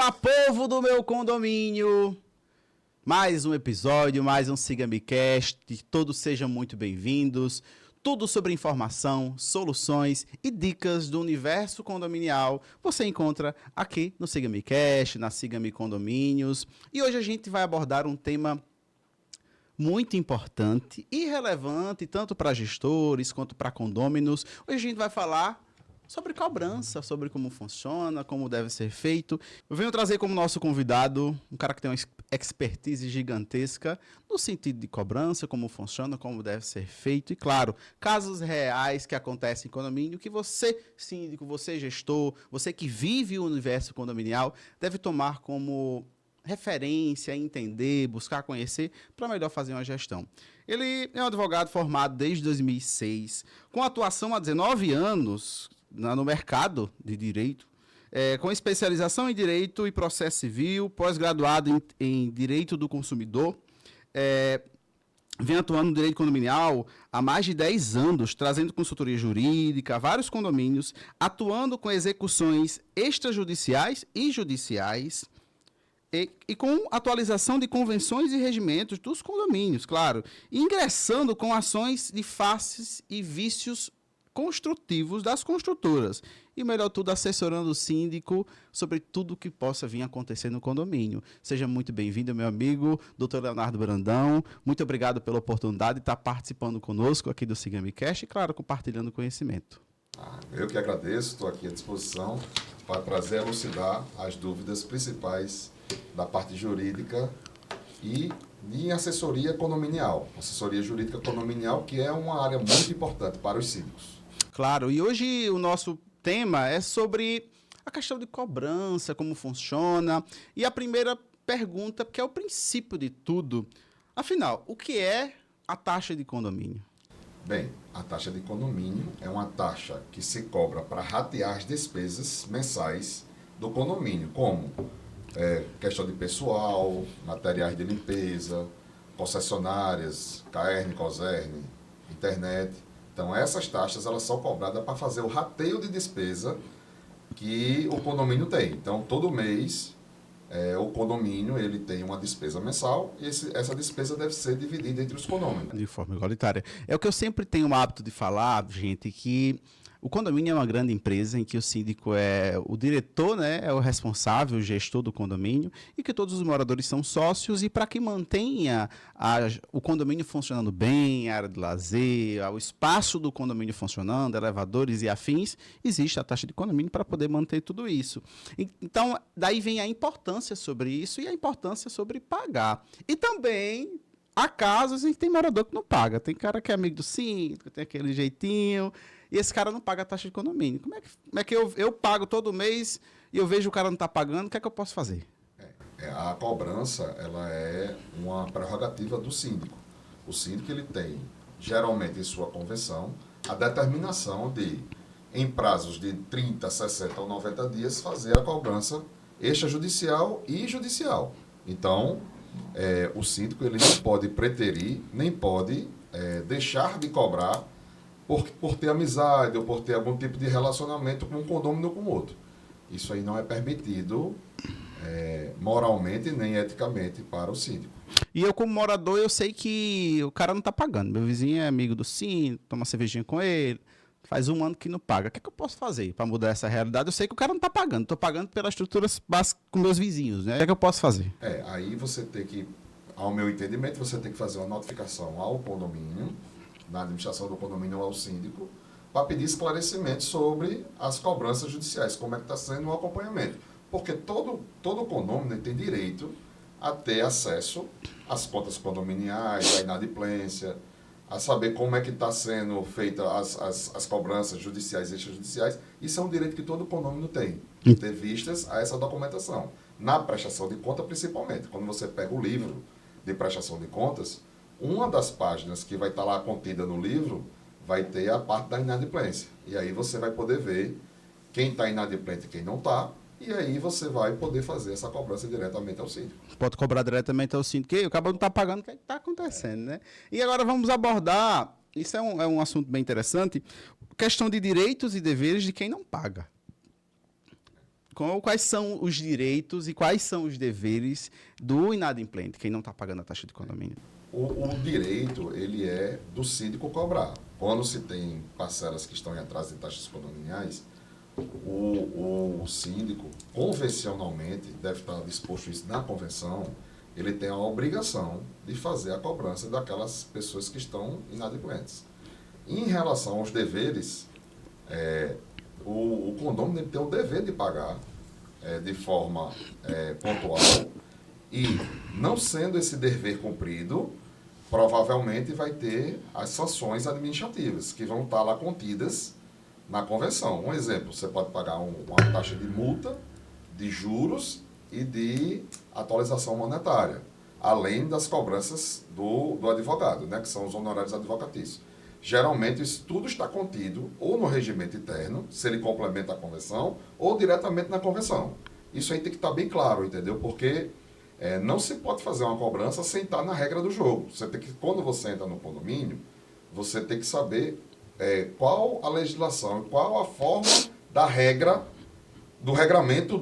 Olá, povo do meu condomínio! Mais um episódio, mais um Siga-me Cast. Todos sejam muito bem-vindos. Tudo sobre informação, soluções e dicas do universo condominial você encontra aqui no Siga-me Cast, na Siga-me Condomínios. E hoje a gente vai abordar um tema muito importante e relevante, tanto para gestores quanto para condôminos. Hoje a gente vai falar sobre cobrança, sobre como funciona, como deve ser feito. Eu venho trazer como nosso convidado um cara que tem uma expertise gigantesca no sentido de cobrança, como funciona, como deve ser feito e, claro, casos reais que acontecem em condomínio que você, síndico, você gestor, você que vive o universo condominial, deve tomar como referência, entender, buscar conhecer para melhor fazer uma gestão. Ele é um advogado formado desde 2006, com atuação há 19 anos no mercado de direito, com especialização em direito e processo civil, pós-graduado em direito do consumidor, vem atuando no direito condominial há mais de 10 anos, trazendo consultoria jurídica a vários condomínios, atuando com execuções extrajudiciais e judiciais, e com atualização de convenções e regimentos dos condomínios, claro, e ingressando com ações de faces e vícios construtivos das construtoras. E, melhor tudo, assessorando o síndico sobre tudo o que possa vir a acontecer no condomínio. Seja muito bem-vindo, meu amigo, Dr. Leonardo Brandão. Muito obrigado pela oportunidade de estar participando conosco aqui do Siga-me Cast e, claro, compartilhando conhecimento. Eu que agradeço, estou aqui à disposição para trazer, elucidar as dúvidas principais da parte jurídica e de assessoria condominial. Assessoria jurídica condominial, que é uma área muito importante para os síndicos. Claro, e hoje o nosso tema é sobre a questão de cobrança, como funciona. E a primeira pergunta, que é o princípio de tudo, afinal, o que é a taxa de condomínio? Bem, a taxa de condomínio é uma taxa que se cobra para ratear as despesas mensais do condomínio, como questão de pessoal, materiais de limpeza, concessionárias, CAERN, COSERN, internet. Então, essas taxas elas são cobradas para fazer o rateio de despesa que o condomínio tem. Então, todo mês, o condomínio ele tem uma despesa mensal e essa despesa deve ser dividida entre os condôminos. De forma igualitária. É o que eu sempre tenho o hábito de falar, gente, que o condomínio é uma grande empresa em que o síndico é o diretor, né, é o responsável, o gestor do condomínio, e que todos os moradores são sócios, e para que mantenha o condomínio funcionando bem, a área de lazer, o espaço do condomínio funcionando, elevadores e afins, existe a taxa de condomínio para poder manter tudo isso. Então, daí vem a importância sobre isso e a importância sobre pagar. E também, há casos em que tem morador que não paga. Tem cara que é amigo do síndico, tem aquele jeitinho, e esse cara não paga a taxa de condomínio. Como é que eu pago todo mês e eu vejo o cara não está pagando, o que é que eu posso fazer? A cobrança ela é uma prerrogativa do síndico. O síndico ele tem, geralmente em sua convenção, a determinação de, em prazos de 30, 60 ou 90 dias, fazer a cobrança extrajudicial e judicial. Então, o síndico ele não pode preterir, nem pode deixar de cobrar por ter amizade ou por ter algum tipo de relacionamento com um condômino ou com outro. Isso aí não é permitido moralmente nem eticamente para o síndico. E eu, como morador, eu sei que o cara não está pagando. Meu vizinho é amigo do síndico, toma cervejinha com ele, faz um ano que não paga. O que é que eu posso fazer para mudar essa realidade? Eu sei que o cara não está pagando, estou pagando pelas estruturas básicas com meus vizinhos, né? O que é que eu posso fazer? Aí você tem que, ao meu entendimento, você tem que fazer uma notificação ao condomínio, na administração do condomínio ou ao síndico, para pedir esclarecimento sobre as cobranças judiciais, como é que está sendo o acompanhamento. Porque todo condomínio tem direito a ter acesso às contas condominiais, à inadimplência, a saber como é que está sendo feita as cobranças judiciais e extrajudiciais. Isso é um direito que todo condomínio tem, ter vistas a essa documentação. Na prestação de conta, principalmente. Quando você pega o livro de prestação de contas, uma das páginas que vai estar lá contida no livro vai ter a parte da inadimplência. E aí você vai poder ver quem está inadimplente e quem não está, e aí você vai poder fazer essa cobrança diretamente ao síndico. Pode cobrar diretamente ao síndico, que o cara não está pagando, o que está acontecendo, né? E agora vamos abordar, isso é um assunto bem interessante, questão de direitos e deveres de quem não paga. Quais são os direitos e quais são os deveres do inadimplente, quem não está pagando a taxa de condomínio? O direito, ele é do síndico cobrar. Quando se tem parcelas que estão em atraso de taxas condominiais, o síndico, convencionalmente, deve estar disposto isso na convenção, ele tem a obrigação de fazer a cobrança daquelas pessoas que estão inadimplentes. Em relação aos deveres, o condomínio tem o dever de pagar de forma pontual e, não sendo esse dever cumprido, provavelmente vai ter as sanções administrativas, que vão estar lá contidas na convenção. Um exemplo, você pode pagar uma taxa de multa, de juros e de atualização monetária, além das cobranças do advogado, né, que são os honorários advocatícios. Geralmente, isso tudo está contido ou no regimento interno, se ele complementa a convenção, ou diretamente na convenção. Isso aí tem que estar bem claro, entendeu? Porque não se pode fazer uma cobrança sem estar na regra do jogo. Você tem que, quando você entra no condomínio, você tem que saber qual a legislação, qual a forma da regra, do regramento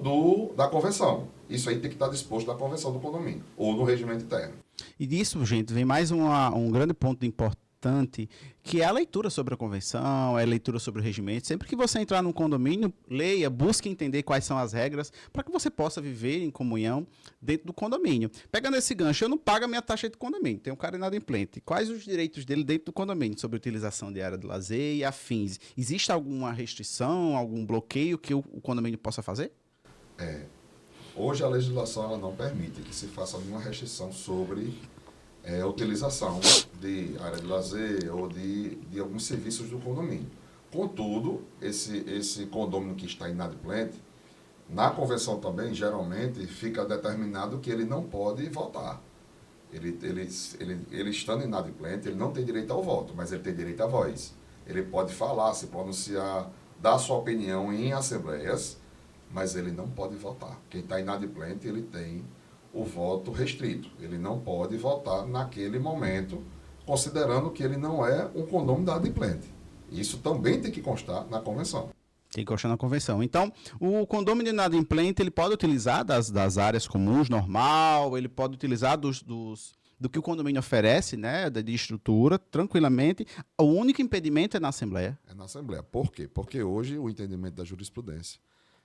da convenção. Isso aí tem que estar disposto na convenção do condomínio, ou no regimento interno. E disso, gente, vem mais um grande ponto importante, que é a leitura sobre a convenção, a leitura sobre o regimento. Sempre que você entrar num condomínio, leia, busque entender quais são as regras, para que você possa viver em comunhão dentro do condomínio. Pegando esse gancho, eu não pago a minha taxa de condomínio, tem um cara inadimplente. Quais os direitos dele dentro do condomínio, sobre a utilização de área de lazer e afins? Existe alguma restrição, algum bloqueio que o condomínio possa fazer? Hoje a legislação ela não permite que se faça nenhuma restrição sobre a utilização de área de lazer ou de alguns serviços do condomínio. Contudo, esse condomínio que está inadimplente, na convenção também, geralmente, fica determinado que ele não pode votar. Ele estando inadimplente, ele não tem direito ao voto, mas ele tem direito à voz. Ele pode falar, se pronunciar, dar sua opinião em assembleias, mas ele não pode votar. Quem está inadimplente, ele tem o voto restrito. Ele não pode votar naquele momento, considerando que ele não é um condomínio da adimplente. Isso também tem que constar na convenção. Tem que constar na convenção. Então, o condomínio inadimplente, ele pode utilizar das áreas comuns, normal, ele pode utilizar do que o condomínio oferece, né, de estrutura, tranquilamente. O único impedimento é na Assembleia. É na Assembleia. Por quê? Porque hoje o entendimento da jurisprudência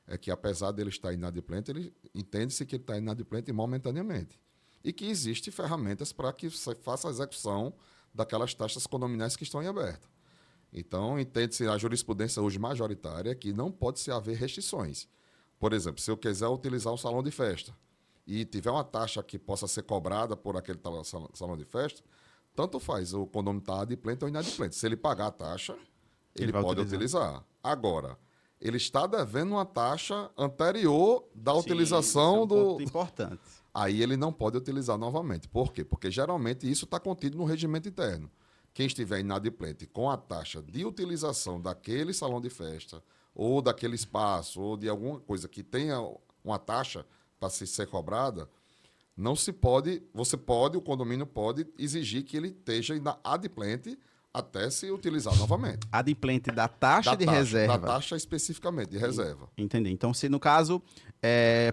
é que, apesar dele estar inadimplente, ele entende-se que ele está inadimplente momentaneamente. E que existem ferramentas para que você faça a execução daquelas taxas condominiais que estão em aberto. Então, entende-se a jurisprudência hoje majoritária que não pode se haver restrições. Por exemplo, se eu quiser utilizar um salão de festa e tiver uma taxa que possa ser cobrada por aquele salão de festa, tanto faz o condomínio estar adimplente ou inadimplente. Se ele pagar a taxa, ele pode utilizar. Agora, ele está devendo uma taxa anterior da utilização isso é um ponto importante. Aí ele não pode utilizar novamente. Por quê? Porque geralmente isso está contido no regimento interno. Quem estiver inadimplente com a taxa de utilização daquele salão de festa, ou daquele espaço, ou de alguma coisa que tenha uma taxa para ser cobrada, não se pode, o condomínio pode exigir que ele esteja adimplente até se utilizar novamente. Adimplente da taxa de reserva. Da taxa especificamente, de reserva. Entendi. Então, se no caso,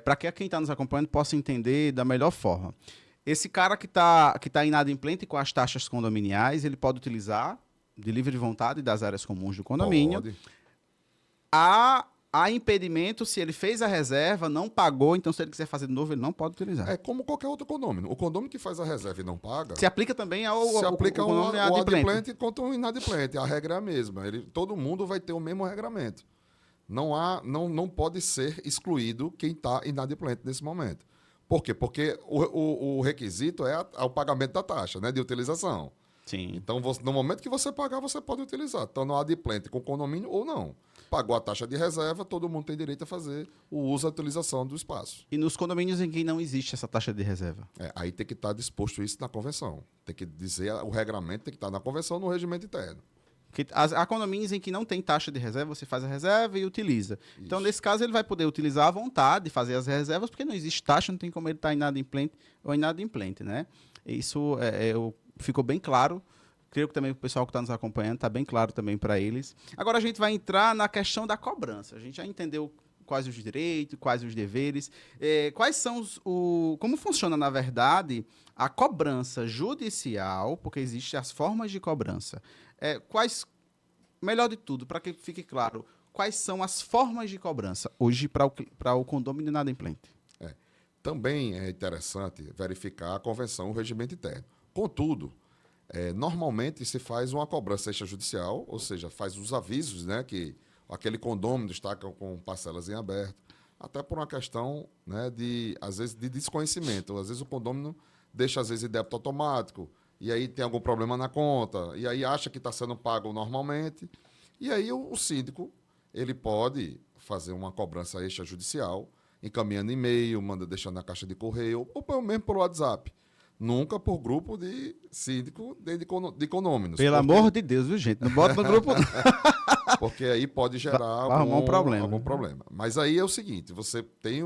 para que quem está nos acompanhando possa entender da melhor forma, esse cara que tá inadimplente com as taxas condominiais, ele pode utilizar, de livre vontade, das áreas comuns do condomínio. Pode. Há impedimento se ele fez a reserva, não pagou, então se ele quiser fazer de novo, ele não pode utilizar. É como qualquer outro condomínio. O condomínio que faz a reserva e não paga... Se aplica também ao condomínio adimplente quanto o inadimplente. A regra é a mesma. Todo mundo vai ter o mesmo regramento. Não pode ser excluído quem está inadimplente nesse momento. Por quê? Porque o requisito é o pagamento da taxa, né, de utilização. Sim. Então, no momento que você pagar, você pode utilizar. Então, no adimplente com condomínio ou não. Pagou a taxa de reserva, todo mundo tem direito a fazer o uso e a utilização do espaço. E nos condomínios em que não existe essa taxa de reserva? Aí tem que estar disposto isso na convenção. Tem que dizer, o regramento tem que estar na convenção, no regimento interno. Há condomínios em que não tem taxa de reserva, você faz a reserva e utiliza. Isso. Então, nesse caso, ele vai poder utilizar à vontade, fazer as reservas, porque não existe taxa, não tem como ele estar inadimplente ou inadimplente, né? Isso ficou bem claro. Creio que também o pessoal que está nos acompanhando está bem claro também para eles. Agora a gente vai entrar na questão da cobrança. A gente já entendeu quais os direitos, quais os deveres, quais são como funciona, na verdade, a cobrança judicial, porque existem as formas de cobrança. Melhor de tudo, para que fique claro, quais são as formas de cobrança hoje para o condomínio inadimplente? É. Também é interessante verificar a convenção e o regimento interno. Contudo, normalmente se faz uma cobrança extrajudicial, ou seja, faz os avisos, né, que aquele condômino está com parcelas em aberto, até por uma questão, né, às vezes, de desconhecimento. Às vezes o condômino deixa, às vezes, em débito automático, e aí tem algum problema na conta, e aí acha que está sendo pago normalmente, e aí o síndico ele pode fazer uma cobrança extrajudicial, encaminhando e-mail, deixando na caixa de correio, ou mesmo pelo WhatsApp. Nunca por grupo de síndico de condôminos. Pelo amor de Deus, viu, gente? Não bota no grupo, não. Porque aí pode gerar arrumar um problema. algum problema. Mas aí é o seguinte, você tem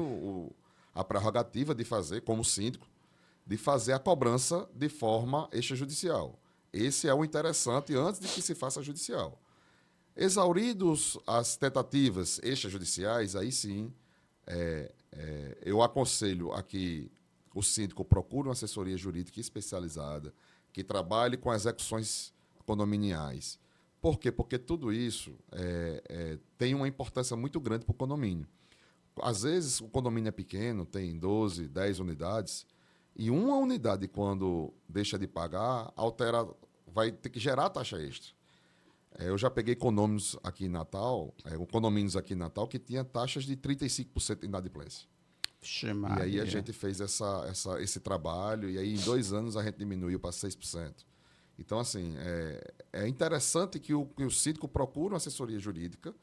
a prerrogativa de fazer, como síndico, de fazer a cobrança de forma extrajudicial. Esse é o interessante antes de que se faça a judicial. Exauridos as tentativas extrajudiciais, aí sim, eu aconselho a que o síndico procure uma assessoria jurídica especializada, que trabalhe com execuções condominiais. Por quê? Porque tudo isso tem uma importância muito grande para o condomínio. Às vezes, o condomínio é pequeno, tem 12, 10 unidades, e uma unidade, quando deixa de pagar, vai ter que gerar taxa extra. Eu já peguei condomínios aqui em Natal, que tinha taxas de 35% de inadimplência. E aí a gente fez esse trabalho, e aí em 2 anos a gente diminuiu para 6%. Então, assim, é interessante que o síndico procure uma assessoria jurídica,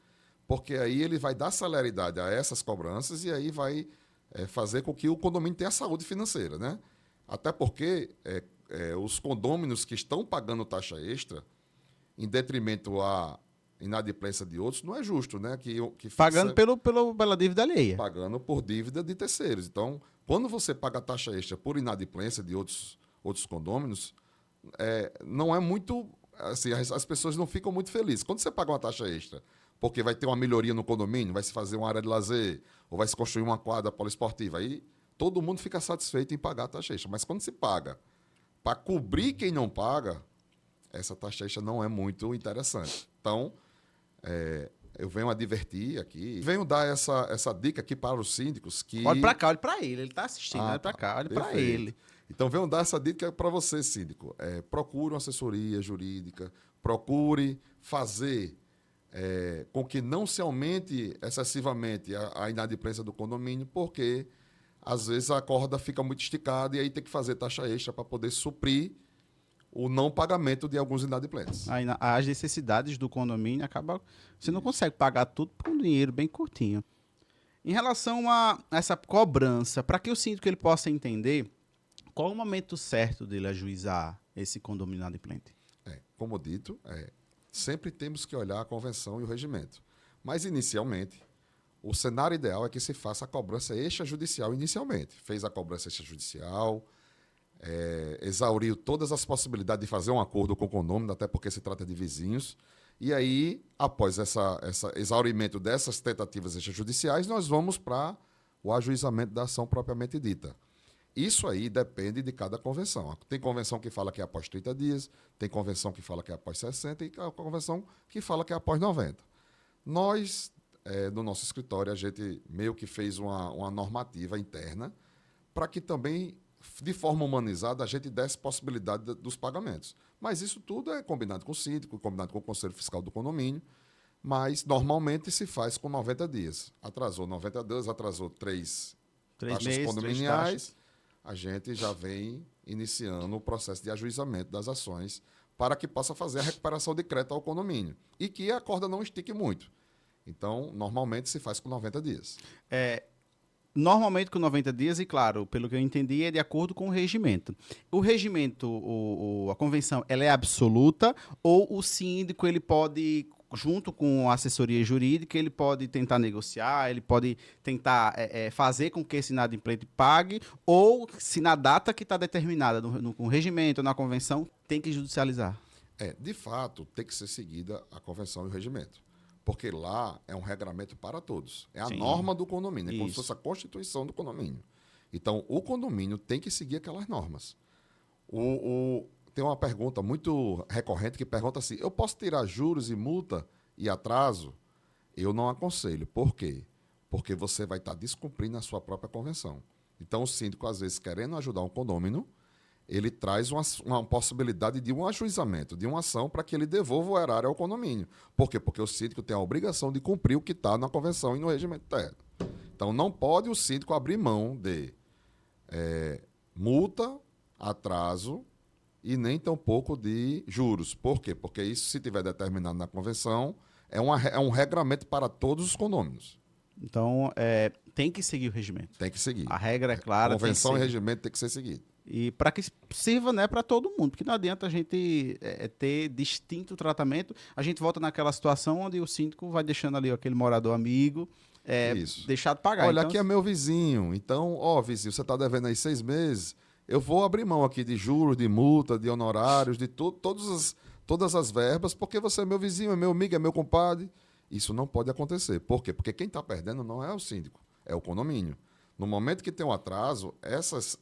porque aí ele vai dar celeridade a essas cobranças e aí vai fazer com que o condomínio tenha saúde financeira, né? Até porque os condôminos que estão pagando taxa extra, em detrimento à inadimplência de outros, não é justo, né? Pagando pela dívida alheia. Pagando por dívida de terceiros. Então, quando você paga taxa extra por inadimplência de outros condôminos, não é muito... Assim, as pessoas não ficam muito felizes. Quando você paga uma taxa extra, porque vai ter uma melhoria no condomínio, vai se fazer uma área de lazer, ou vai se construir uma quadra poliesportiva, aí todo mundo fica satisfeito em pagar a taxa extra. Mas quando se paga para cobrir quem não paga, essa taxa extra não é muito interessante. Então, eu venho advertir aqui, venho dar essa dica aqui para os síndicos que... Olha para cá, olha para ele está assistindo, olha para cá, olha para ele. Então, venho dar essa dica para você, síndico. Procure uma assessoria jurídica, procure fazer com que não se aumente excessivamente a inadimplência do condomínio, porque, às vezes, a corda fica muito esticada e aí tem que fazer taxa extra para poder suprir o não pagamento de alguns inadimplentes. Aí, as necessidades do condomínio acaba... Você não consegue pagar tudo por um dinheiro bem curtinho. Em relação a essa cobrança, para que o síndico ele possa entender qual o momento certo dele ajuizar esse condomínio inadimplente? Como dito, sempre temos que olhar a convenção e o regimento. Mas, inicialmente, o cenário ideal é que se faça a cobrança extrajudicial inicialmente. Fez a cobrança extrajudicial, exauriu todas as possibilidades de fazer um acordo com o condômino, até porque se trata de vizinhos. E aí, após esse exaurimento dessas tentativas extrajudiciais, nós vamos para o ajuizamento da ação propriamente dita. Isso aí depende de cada convenção. Tem convenção que fala que é após 30 dias, tem convenção que fala que é após 60 e a convenção que fala que é após 90. Nós, no nosso escritório, a gente meio que fez uma normativa interna para que também, de forma humanizada, a gente desse possibilidade dos pagamentos. Mas isso tudo é combinado com o síndico, combinado com o Conselho Fiscal do condomínio, mas normalmente se faz com 90 dias. Atrasou 90 dias, atrasou 3 taxas meses, condominiais, a gente já vem iniciando o processo de ajuizamento das ações para que possa fazer a recuperação de crédito ao condomínio e que a corda não estique muito. Então, normalmente se faz com 90 dias. Normalmente com 90 dias e, claro, pelo que eu entendi, é de acordo com o regimento. O regimento, a convenção, ela é absoluta ou o síndico ele pode, junto com a assessoria jurídica, ele pode tentar negociar, ele pode tentar fazer com que esse inadimplente pague, ou se na data que está determinada no regimento, na convenção, tem que judicializar? De fato, tem que ser seguida a convenção e o regimento. Porque lá é um regramento para todos. É a Sim. norma do condomínio, é como se Isso. fosse a constituição do condomínio. Então, o condomínio tem que seguir aquelas normas. Tem uma pergunta muito recorrente que pergunta assim: eu posso tirar juros e multa e atraso? Eu não aconselho. Por quê? Porque você vai estar descumprindo a sua própria convenção. Então, o síndico, às vezes, querendo ajudar um condomínio, ele traz uma possibilidade de um ajuizamento, de uma ação para que ele devolva o erário ao condomínio. Por quê? Porque o síndico tem a obrigação de cumprir o que está na convenção e no regimento interno. Então, não pode o síndico abrir mão de multa, atraso e nem tampouco de juros. Por quê? Porque isso, se tiver determinado na convenção, é um regramento para todos os condôminos. Então, tem que seguir o regimento. Tem que seguir. A regra é clara. Convenção tem e que seguir. regimento tem que ser seguido. E para que sirva, né, para todo mundo, porque não adianta a gente ter distinto tratamento. A gente volta naquela situação onde o síndico vai deixando ali aquele morador amigo Isso. deixar de pagar. Olha, Então, aqui é meu vizinho. Então, ó, vizinho, você está devendo aí 6 meses. Eu vou abrir mão aqui de juros, de multa, de honorários, de todas as verbas, porque você é meu vizinho, é meu amigo, é meu compadre. Isso não pode acontecer. Por quê? Porque quem está perdendo não é o síndico, é o condomínio. No momento que tem um atraso, essas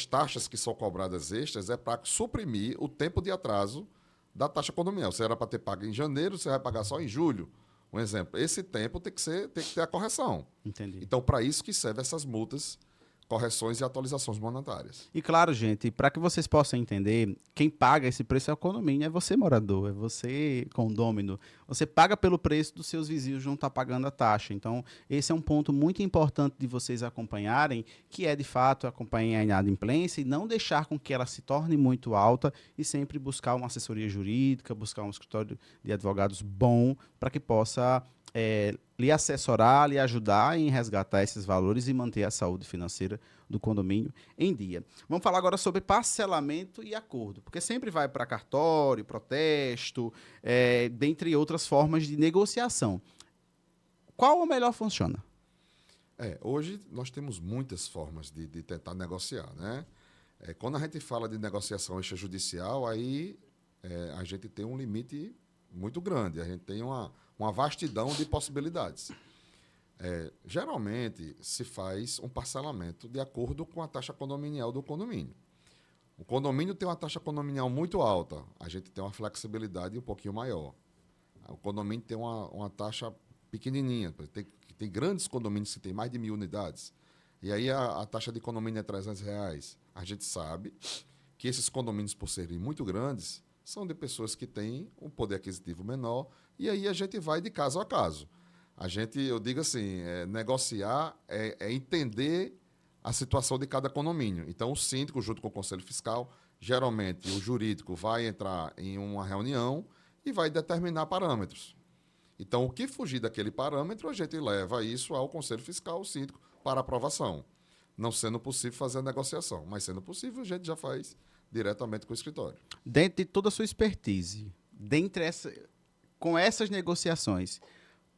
taxas que são cobradas extras é para suprimir o tempo de atraso da taxa condominial. Você era para ter pago em janeiro, você vai pagar só em julho. Um exemplo. Esse tempo tem que ter a correção. entendi. Então, para isso que servem essas multas, correções e atualizações monetárias. E claro, gente, para que vocês possam entender, quem paga esse preço é o condomínio, é você morador, é você condômino. Você paga pelo preço dos seus vizinhos não estar pagando a taxa. Então, esse é um ponto muito importante de vocês acompanharem, que é de fato acompanhar a inadimplência e não deixar com que ela se torne muito alta e sempre buscar uma assessoria jurídica, buscar um escritório de advogados bom para que possa lhe assessorar, lhe ajudar em resgatar esses valores e manter a saúde financeira do condomínio em dia. Vamos falar agora sobre parcelamento e acordo, porque sempre vai para cartório, protesto, dentre outras formas de negociação. Qual o melhor funciona? Hoje nós temos muitas formas de tentar negociar, né? Quando a gente fala de negociação extrajudicial, aí a gente tem um limite muito grande, a gente tem uma vastidão de possibilidades. Geralmente se faz um parcelamento de acordo com a taxa condominial do condomínio. O condomínio tem uma taxa condominial muito alta, a gente tem uma flexibilidade um pouquinho maior. O condomínio tem uma taxa pequenininha, tem grandes condomínios que têm mais de 1.000 unidades, e aí a taxa de condomínio é R$300. A gente sabe que esses condomínios, por serem muito grandes, são de pessoas que têm um poder aquisitivo menor, e aí a gente vai de caso a caso. Eu digo assim, negociar é entender a situação de cada condomínio. Então, o síndico, junto com o conselho fiscal, geralmente o jurídico vai entrar em uma reunião e vai determinar parâmetros. Então, o que fugir daquele parâmetro, a gente leva isso ao conselho fiscal, o síndico, para aprovação. Não sendo possível fazer a negociação, mas sendo possível, a gente já faz diretamente com o escritório. Dentro de toda a sua expertise, com essas negociações,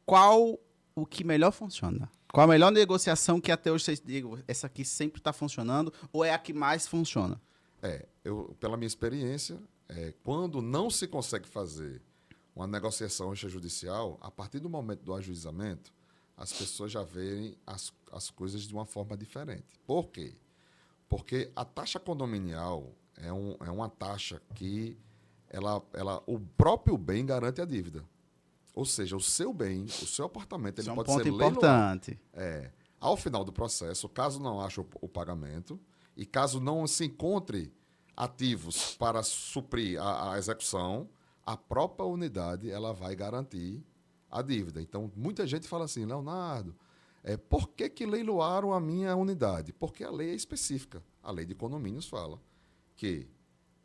qual o que melhor funciona? Qual a melhor negociação que até hoje vocês digam, essa aqui sempre está funcionando, ou é a que mais funciona? Pela minha experiência, quando não se consegue fazer uma negociação extrajudicial, a partir do momento do ajuizamento, as pessoas já veem as coisas de uma forma diferente. Por quê? Porque a taxa condominial é uma taxa que o próprio bem garante a dívida. Ou seja, o seu bem, o seu apartamento, ele pode ser leiloado. Importante. Ao final do processo, caso não ache o pagamento e caso não se encontre ativos para suprir a execução, a própria unidade ela vai garantir a dívida. Então, muita gente fala assim, Leonardo, por que leiloaram a minha unidade? Porque a lei é específica. A lei de condomínios fala que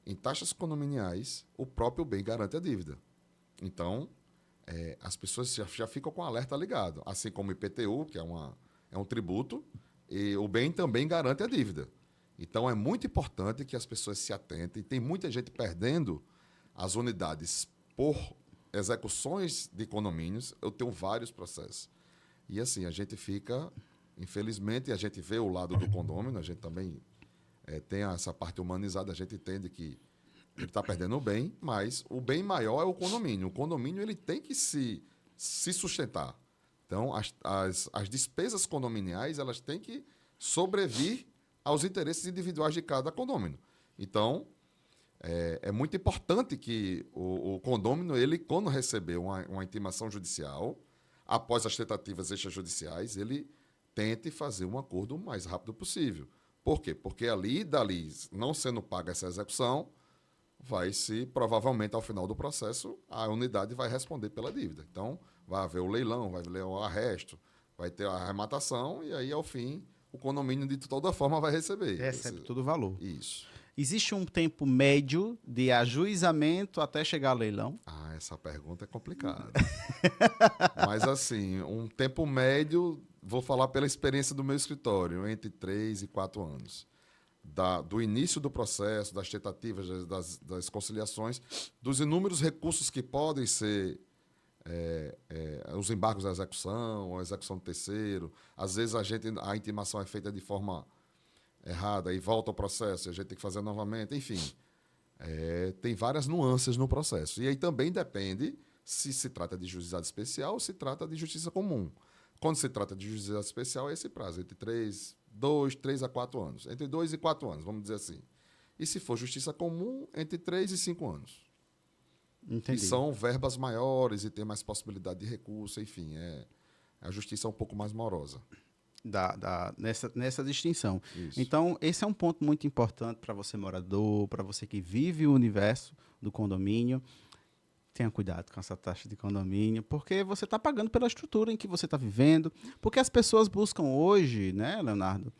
em taxas condominiais o próprio bem garante a dívida. Então, as pessoas já ficam com o alerta ligado. Assim como o IPTU, que é um tributo, e o bem também garante a dívida. Então, é muito importante que as pessoas se atentem. Tem muita gente perdendo as unidades por execuções de condomínios. Eu tenho vários processos. E assim, a gente fica, infelizmente, a gente vê o lado do condômino, a gente também tem essa parte humanizada, a gente entende que Ele está perdendo o bem, mas o bem maior é o condomínio. O condomínio ele tem que se sustentar. Então, as despesas condominiais elas têm que sobrevir aos interesses individuais de cada condômino. Então, é muito importante que o condômino, ele, quando receber uma intimação judicial, após as tentativas extrajudiciais, ele tente fazer um acordo o mais rápido possível. Por quê? Porque dali, não sendo paga essa execução, provavelmente, ao final do processo, a unidade vai responder pela dívida. Então, vai haver o leilão, vai haver o arresto, vai ter a arrematação e aí, ao fim, o condomínio, de toda forma, vai receber. Recebe todo o valor. Isso. Existe um tempo médio de ajuizamento até chegar ao leilão? Essa pergunta é complicada. Mas, assim, um tempo médio, vou falar pela experiência do meu escritório, entre 3 e 4 anos. Do início do processo, das tentativas, das conciliações, dos inúmeros recursos que podem ser os embargos à execução, a execução do terceiro. Às vezes a intimação é feita de forma errada e volta ao processo, e a gente tem que fazer novamente, enfim. Tem várias nuances no processo. E aí também depende se trata de juizado especial ou se trata de justiça comum. Quando se trata de juizado especial, é esse prazo, entre 3 a 4 anos. Entre 2 e 4 anos, vamos dizer assim. E se for justiça comum, entre 3 e 5 anos. Entendi. E são verbas maiores e tem mais possibilidade de recurso, enfim. A justiça é um pouco mais morosa. Nessa distinção. Isso. Então, esse é um ponto muito importante para você morador, para você que vive o universo do condomínio. Tenha cuidado com essa taxa de condomínio, porque você está pagando pela estrutura em que você está vivendo. Porque as pessoas buscam hoje, né, Leonardo?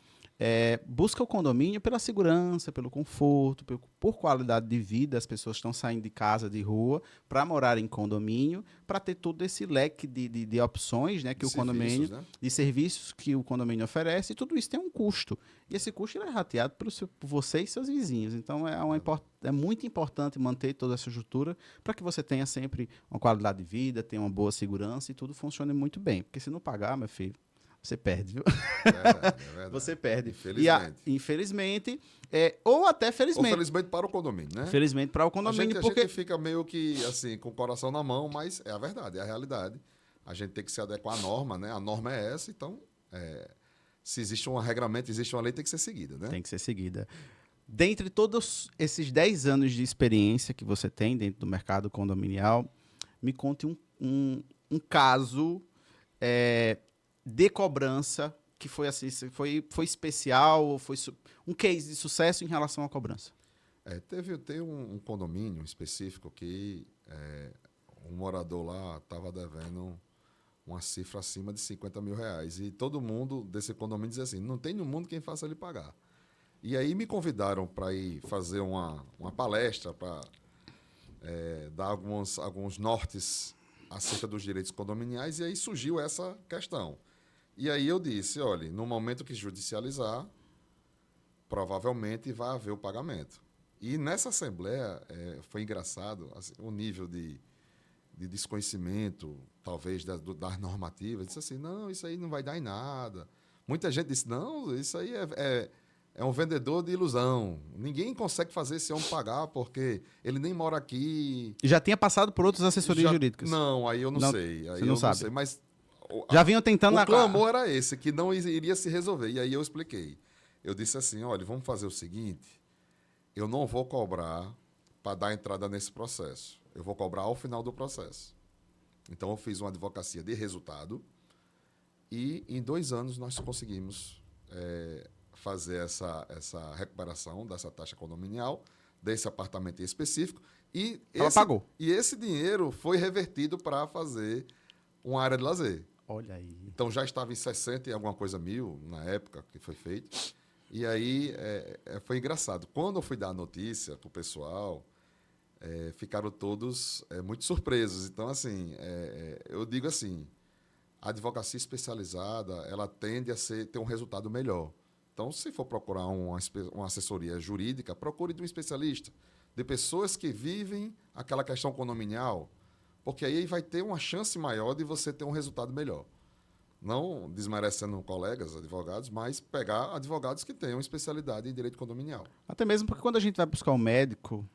Busca o condomínio pela segurança, pelo conforto, por qualidade de vida. As pessoas estão saindo de casa, de rua, para morar em condomínio, para ter todo esse leque de opções, né, que o condomínio, né? de serviços que o condomínio oferece, e tudo isso tem um custo. E esse custo ele é rateado por você e seus vizinhos. Então, é muito importante manter toda essa estrutura para que você tenha sempre uma qualidade de vida, tenha uma boa segurança e tudo funcione muito bem. Porque se não pagar, meu filho, você perde, viu? Verdade. Você perde. Infelizmente. Infelizmente, ou até felizmente. Ou felizmente para o condomínio, né? Felizmente para o condomínio, A gente fica meio que assim, com o coração na mão, mas é a verdade, é a realidade. A gente tem que se adequar à norma, né? A norma é essa, então, se existe um regramento, existe uma lei, tem que ser seguida, né? Tem que ser seguida. Dentre todos esses 10 anos de experiência que você tem dentro do mercado condominial, me conte um caso de cobrança que foi assim, foi especial, foi um case de sucesso em relação à cobrança. Teve um condomínio específico que um morador lá estava devendo uma cifra acima de R$50 mil. E todo mundo desse condomínio dizia assim, não tem no mundo quem faça ele pagar. E aí me convidaram para ir fazer uma palestra para dar alguns nortes acerca dos direitos condominiais, e aí surgiu essa questão. E aí eu disse, olha, no momento que judicializar, provavelmente vai haver o pagamento. E nessa assembleia foi engraçado assim, o nível de desconhecimento, talvez, das normativas. Disse assim, não, isso aí não vai dar em nada. Muita gente disse, não, isso aí é um vendedor de ilusão. Ninguém consegue fazer esse homem pagar porque ele nem mora aqui. Já tinha passado por outras assessorias jurídicas? Não, aí eu não sei. Aí você não sabe. Sei, mas já vinham tentando... O clamor era esse, que não iria se resolver. E aí eu expliquei. Eu disse assim, olha, vamos fazer o seguinte, eu não vou cobrar para dar entrada nesse processo. Eu vou cobrar ao final do processo. Então, eu fiz uma advocacia de resultado e, em 2 anos, nós conseguimos fazer essa recuperação dessa taxa condominial, desse apartamento em específico. Ela pagou. E esse dinheiro foi revertido para fazer uma área de lazer. Olha aí. Então, já estava em 60 e alguma coisa mil, na época que foi feito. E aí, foi engraçado. Quando eu fui dar a notícia para o pessoal, ficaram todos muito surpresos. Então, assim, eu digo assim, a advocacia especializada, ela tende a ter um resultado melhor. Então, se for procurar uma assessoria jurídica, procure de um especialista, de pessoas que vivem aquela questão condominial, porque aí vai ter uma chance maior de você ter um resultado melhor. Não desmerecendo colegas, advogados, mas pegar advogados que tenham especialidade em direito condominial. Até mesmo porque quando a gente vai buscar um médico,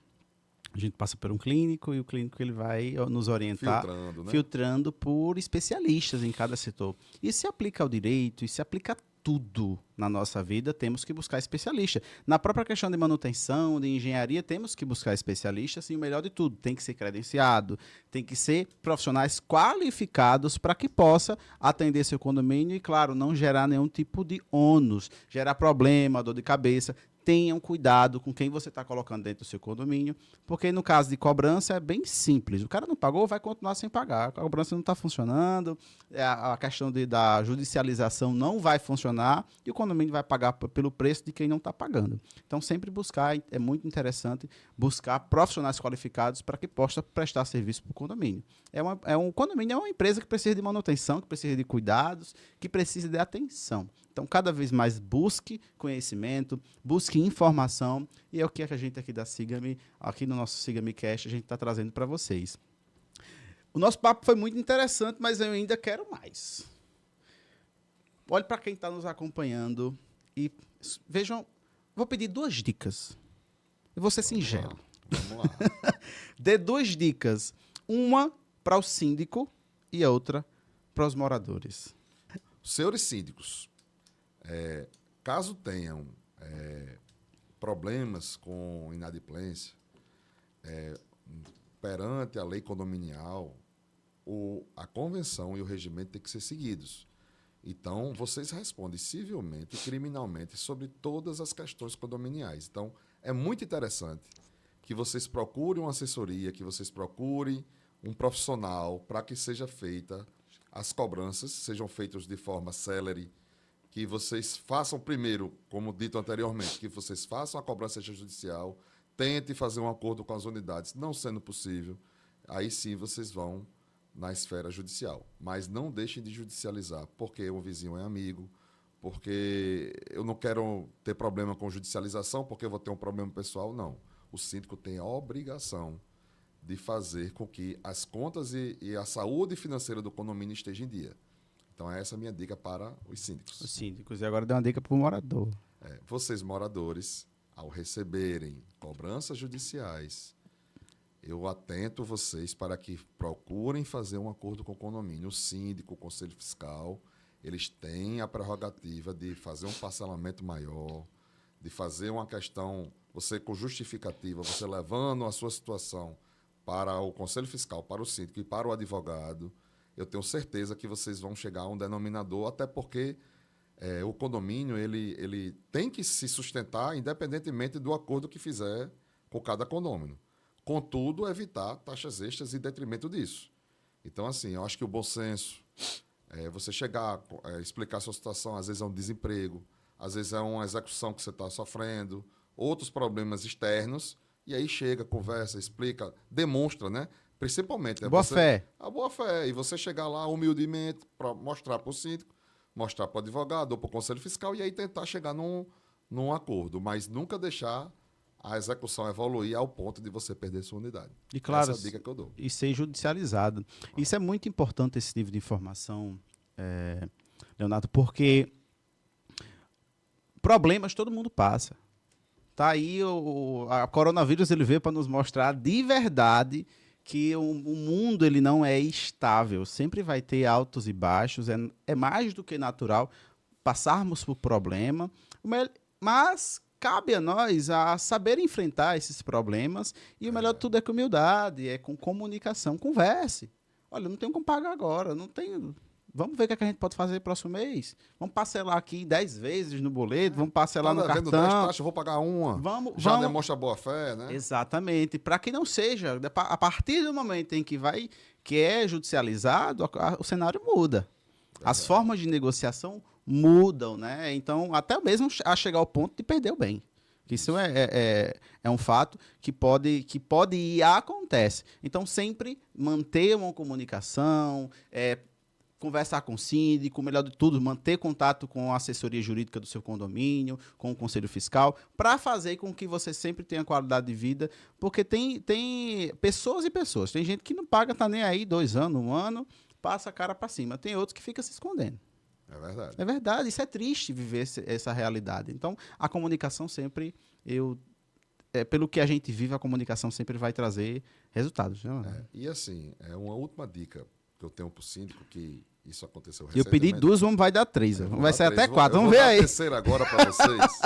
A gente passa por um clínico e o clínico ele vai nos orientar, Filtrando, né? filtrando por especialistas em cada setor. Isso se aplica ao direito, isso se aplica a tudo na nossa vida, temos que buscar especialista. Na própria questão de manutenção, de engenharia, temos que buscar especialistas e o melhor de tudo, tem que ser credenciado, tem que ser profissionais qualificados para que possa atender seu condomínio e, claro, não gerar nenhum tipo de ônus, gerar problema, dor de cabeça. Tenham cuidado com quem você está colocando dentro do seu condomínio, porque no caso de cobrança é bem simples. O cara não pagou, vai continuar sem pagar. A cobrança não está funcionando, a questão da judicialização não vai funcionar e o condomínio vai pagar pelo preço de quem não está pagando. Então, sempre buscar, é muito interessante buscar profissionais qualificados para que possa prestar serviço para o condomínio. Um condomínio é uma empresa que precisa de manutenção, que precisa de cuidados, que precisa de atenção. Então, cada vez mais busque conhecimento, busque informação, e é o que a gente aqui da Siga-me, aqui no nosso Siga-me Cast, a gente está trazendo para vocês. O nosso papo foi muito interessante, mas eu ainda quero mais. Olhe para quem está nos acompanhando e vejam, vou pedir 2 dicas. Eu vou ser singelo. Vamos lá. Dê 2 dicas. Uma para o síndico e a outra para os moradores. Senhores síndicos, caso tenham problemas com inadimplência, perante a lei condominial, a convenção e o regimento têm que ser seguidos. Então, vocês respondem civilmente e criminalmente sobre todas as questões condominiais. Então, é muito interessante que vocês procurem uma assessoria, que vocês procurem um profissional para que seja feita as cobranças, sejam feitas de forma célere, que vocês façam primeiro, como dito anteriormente, que vocês façam a cobrança judicial, tente fazer um acordo com as unidades, não sendo possível, aí sim vocês vão na esfera judicial. Mas não deixem de judicializar, porque o vizinho é amigo, porque eu não quero ter problema com judicialização, porque eu vou ter um problema pessoal, não. O síndico tem a obrigação de fazer com que as contas e a saúde financeira do condomínio estejam em dia. Então, essa é a minha dica para os síndicos. Os síndicos. E agora dê uma dica para o morador. Vocês, moradores, ao receberem cobranças judiciais, eu atento vocês para que procurem fazer um acordo com o condomínio. O síndico, o conselho fiscal, eles têm a prerrogativa de fazer um parcelamento maior, de fazer uma questão, você com justificativa, você levando a sua situação para o conselho fiscal, para o síndico e para o advogado, eu tenho certeza que vocês vão chegar a um denominador, até porque o condomínio ele tem que se sustentar independentemente do acordo que fizer com cada condômino. Contudo, evitar taxas extras em detrimento disso. Então, assim, eu acho que o bom senso, você chegar, explicar a sua situação, às vezes é um desemprego, às vezes é uma execução que você está sofrendo, outros problemas externos, e aí chega, conversa, explica, demonstra, né? Principalmente. Boa fé. A boa fé. E você chegar lá humildemente para mostrar para o síndico, mostrar para o advogado ou para o conselho fiscal, e aí tentar chegar num acordo, mas nunca deixar a execução evoluir ao ponto de você perder sua unidade. E claro, essa é a dica que eu dou. E ser judicializado. Isso é muito importante, esse nível de informação, Leonardo, porque problemas todo mundo passa. Tá aí a coronavírus, ele veio para nos mostrar de verdade que o mundo ele não é estável. Sempre vai ter altos e baixos. É mais do que natural passarmos por problema, mas cabe a nós a saber enfrentar esses problemas, e o melhor de tudo é com humildade, é com comunicação. Converse. Olha, não tenho como pagar agora, não tenho. Vamos ver o que a gente pode fazer no próximo mês. Vamos parcelar aqui 10 vezes no boleto, vamos parcelar no cartão. 10 taxas, eu vou pagar uma. Já demonstra boa fé, né? Exatamente. Para que não seja, a partir do momento em que é judicializado, o cenário muda. As formas de negociação mudam, né? Então, até mesmo a chegar ao ponto de perder o bem. Isso é um fato que pode ir e acontece. Então, sempre manter uma comunicação, conversar com o síndico, melhor de tudo, manter contato com a assessoria jurídica do seu condomínio, com o conselho fiscal, para fazer com que você sempre tenha qualidade de vida, porque tem pessoas e pessoas. Tem gente que não paga, tá nem aí 2 anos, 1 ano, passa a cara para cima. Tem outros que ficam se escondendo. É verdade. É verdade, isso é triste viver essa realidade. Então, a comunicação sempre, eu pelo que a gente vive, a comunicação sempre vai trazer resultados. Né? E assim, uma última dica que eu tenho para o síndico, que isso aconteceu Eu pedi recentemente. 2, vai dar 3. Vai ser até 4. Eu Vamos vou ver dar aí. a terceira agora para vocês.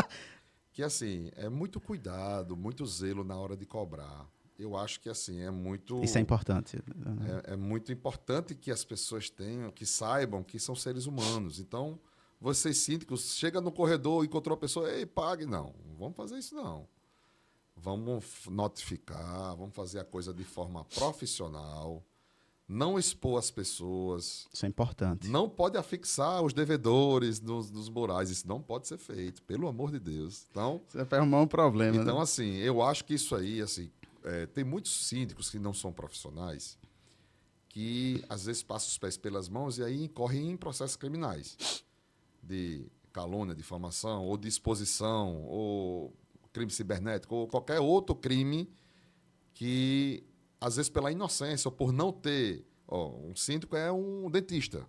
Que assim, é muito cuidado, muito zelo na hora de cobrar. Eu acho que assim, é muito... Isso é importante. É muito importante que as pessoas tenham, que saibam que são seres humanos. Então, vocês síndicos, chega no corredor, encontrou a pessoa, ei, pague. Não vamos fazer isso não. Vamos notificar, vamos fazer a coisa de forma profissional, não expor as pessoas. Isso é importante. Não pode afixar os devedores nos murais, isso não pode ser feito, pelo amor de Deus. Então, você vai arrumar um problema. Então, né? assim, eu acho que isso aí, assim, tem muitos síndicos que não são profissionais que às vezes passam os pés pelas mãos e aí incorrem em processos criminais de calúnia, difamação, ou de exposição, ou crime cibernético, ou qualquer outro crime que, às vezes, pela inocência, ou por não ter... um síndico é um dentista.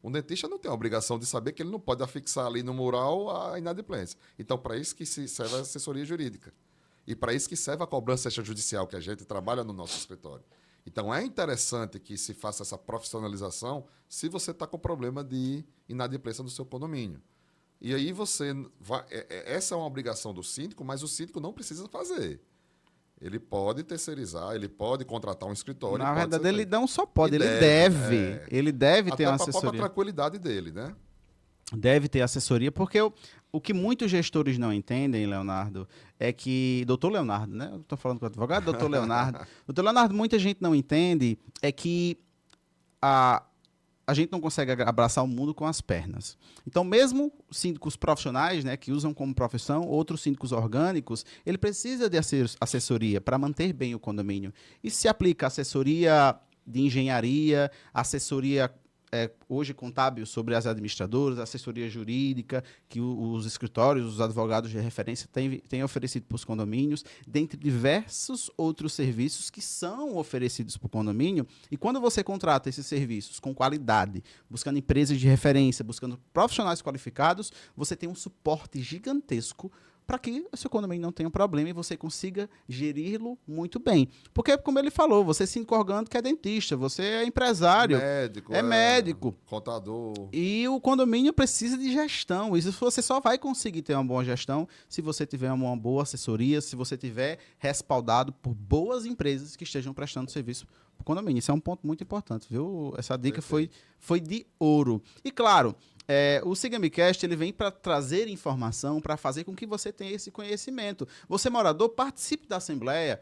Um dentista não tem a obrigação de saber que ele não pode afixar ali no mural a inadimplência. Então, para isso que serve a assessoria jurídica. E para isso que serve a cobrança extrajudicial, que a gente trabalha no nosso escritório. Então, é interessante que se faça essa profissionalização se você está com problema de inadimplência no seu condomínio. E aí você vai... Essa é uma obrigação do síndico, mas o síndico não precisa fazer. Ele pode terceirizar, ele pode contratar um escritório. Na verdade, ele não só pode, ele deve. Ele deve ter uma assessoria. Até para a própria tranquilidade dele, né? Deve ter assessoria, porque o que muitos gestores não entendem, Leonardo, é que... Doutor Leonardo, né? Eu estou falando com o advogado, doutor Leonardo. Doutor Leonardo, muita gente não entende é que a gente não consegue abraçar o mundo com as pernas. Então, mesmo síndicos profissionais, né, que usam como profissão, outros síndicos orgânicos, ele precisa de assessoria para manter bem o condomínio. Isso se aplica a assessoria de engenharia, assessoria hoje contábil sobre as administradoras, assessoria jurídica, que os escritórios, os advogados de referência têm oferecido para os condomínios, dentre diversos outros serviços que são oferecidos para o condomínio. E quando você contrata esses serviços com qualidade, buscando empresas de referência, buscando profissionais qualificados, você tem um suporte gigantesco para que o seu condomínio não tenha problema e você consiga geri-lo muito bem. Porque, como ele falou, você é síndico orgânico, é dentista, você é empresário, é médico, contador. E o condomínio precisa de gestão. Isso você só vai conseguir ter uma boa gestão se você tiver uma boa assessoria, se você tiver respaldado por boas empresas que estejam prestando serviço para o condomínio. Isso é um ponto muito importante, viu? Essa dica foi de ouro. E, claro... o Siga-me Cast, ele vem para trazer informação, para fazer com que você tenha esse conhecimento. Você, morador, participe da assembleia,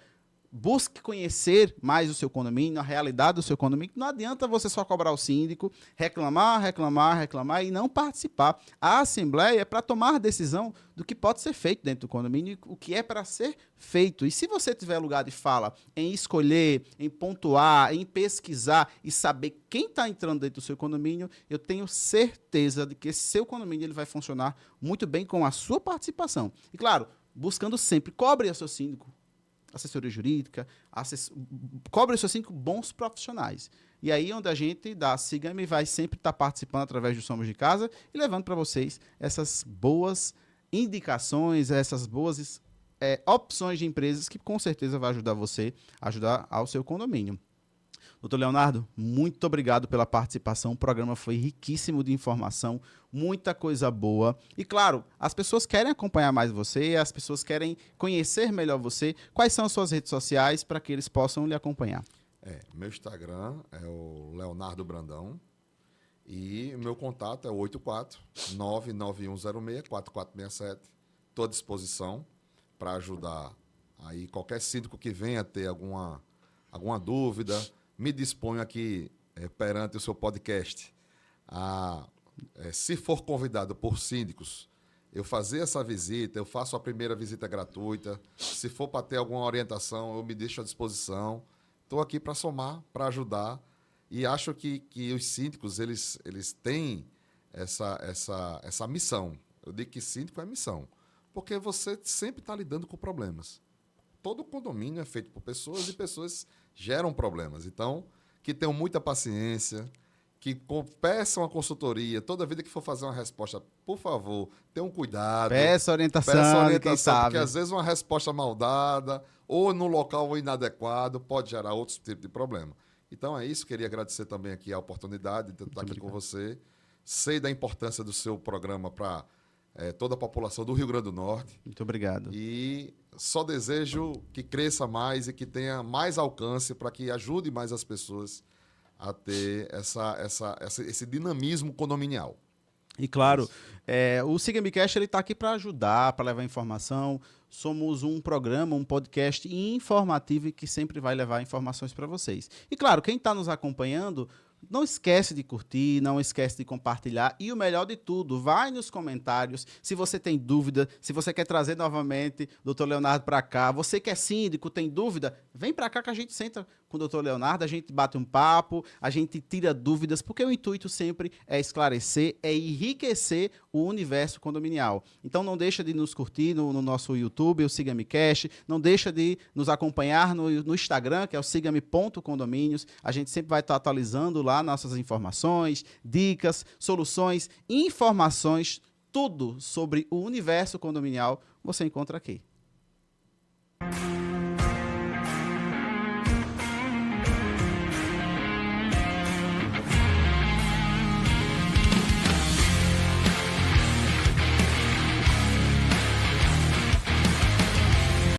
busque conhecer mais o seu condomínio, a realidade do seu condomínio. Não adianta você só cobrar o síndico, reclamar e não participar. A assembleia é para tomar decisão do que pode ser feito dentro do condomínio e o que é para ser feito. E se você tiver lugar de fala em escolher, em pontuar, em pesquisar e saber quem está entrando dentro do seu condomínio, eu tenho certeza de que esse seu condomínio ele vai funcionar muito bem com a sua participação. E, claro, buscando sempre, cobre o seu síndico, assessoria jurídica, cobre os seus 5 bons profissionais. E aí onde a gente da Siga-me vai sempre estar participando através do Somos de Casa e levando para vocês essas boas indicações, essas boas opções de empresas que com certeza vai ajudar você a ajudar ao seu condomínio. Doutor Leonardo, muito obrigado pela participação. O programa foi riquíssimo de informação, muita coisa boa. E, claro, as pessoas querem acompanhar mais você, as pessoas querem conhecer melhor você. Quais são as suas redes sociais para que eles possam lhe acompanhar? Meu Instagram é o Leonardo Brandão e o meu contato é o 84-99106-4467. Estou à disposição para ajudar aí qualquer síndico que venha ter alguma dúvida. Me disponho aqui perante o seu podcast se for convidado por síndicos, eu fazer essa visita, eu faço a primeira visita gratuita. Se for para ter alguma orientação, eu me deixo à disposição. Estou aqui para somar, para ajudar. E acho que os síndicos eles têm essa missão. Eu digo que síndico é missão, porque você sempre está lidando com problemas. Todo condomínio é feito por pessoas e pessoas geram problemas. Então, que tenham muita paciência, peçam uma consultoria, toda vida que for fazer uma resposta, por favor, tenham um cuidado. Peça orientação, Peça de quem orientação, porque sabe. às vezes uma resposta mal dada ou no local inadequado pode gerar outros tipos de problema. Então é isso, queria agradecer também aqui a oportunidade de estar aqui com você. Sei da importância do seu programa para toda a população do Rio Grande do Norte. Muito obrigado. E só desejo que cresça mais e que tenha mais alcance para que ajude mais as pessoas a ter esse dinamismo condominial. E claro, o Siga Me Cast, ele está aqui para ajudar, para levar informação. Somos um programa, um podcast informativo e que sempre vai levar informações para vocês. E claro, quem está nos acompanhando, não esquece de curtir, não esquece de compartilhar. E o melhor de tudo, vai nos comentários. Se você tem dúvida, se você quer trazer novamente o Dr. Leonardo para cá, você que é síndico, tem dúvida, vem para cá que a gente senta com o Dr. Leonardo, a gente bate um papo, a gente tira dúvidas, porque o intuito sempre é esclarecer, é enriquecer o universo condominial. Então não deixa de nos curtir no nosso YouTube, o Siga Me Cast, não deixa de nos acompanhar no Instagram, que é o sigame.condomínios. A gente sempre vai estar atualizando lá nossas informações, dicas, soluções, informações, tudo sobre o universo condominial você encontra aqui.